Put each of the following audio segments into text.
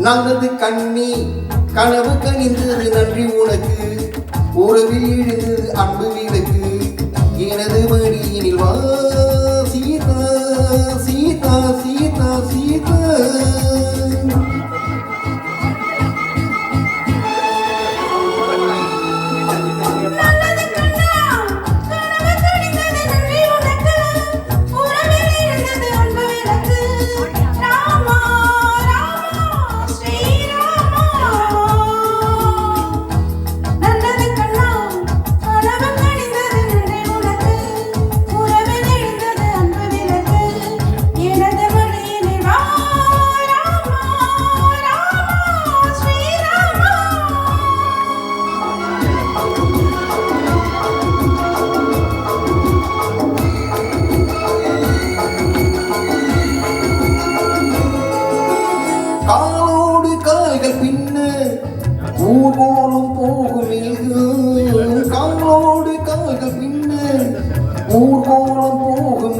நல்லது கண்ணி கனவு கனிந்தது நன்றி உனக்கு உறவில் எழுந்தது அன்பு விளக்கு எனது மடியினில் வா சீதா சீதா சீதா சீதா காலோடு கால்கள் பின்ன ஊர்கோலம் போகும் காலோடு கால்கள் பின்ன ஊர்கோலம் போகும்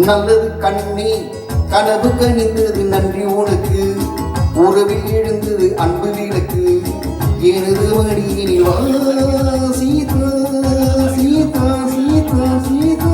நல்லது கண்ணே கனவு கனிந்தது நன்றி உனக்கு உறவில் எழுந்தது அன்பு விளக்கு எனது மடியினில் வா சீதா சீதா சீதா சீதா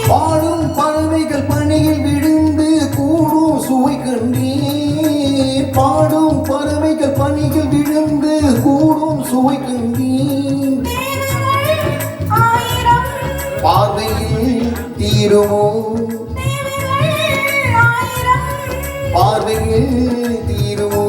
பாடும் பறவைகள் பணியில் விழுந்து கூடும் சுவை கண்டேன் பாடும் பறவைகள் பணியில் விழுந்து கூடும் சுவை கண்டேன் பார்வையில் தீருமோ பார்வையில் தீருமோ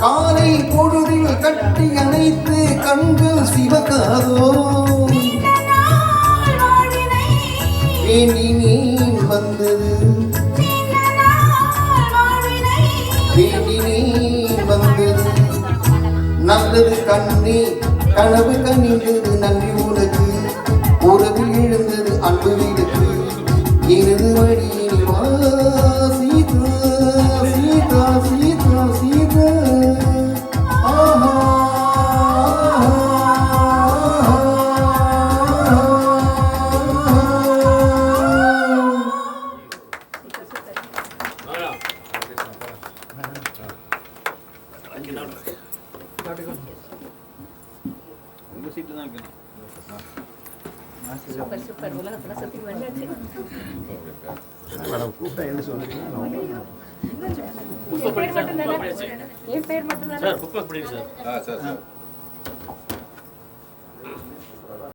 காலை பொழுதில் கட்டி அணைத்து கண்கள் சிவக்காதோ வேண்டினேன் வந்தது வேண்டினேன் வந்தது நல்லது கண்ணே கனவு கனிந்தது நன்றி உனக்கு உறவில் எழுந்தது அன்பு விளக்கு எனது வழியினில் வா சீதா சீதா சீதா சீதா சூப்பர் சூப்பர் உலகத்துல சுத்தி வந்தாச்சு. என் பேர் மட்டும் தானே.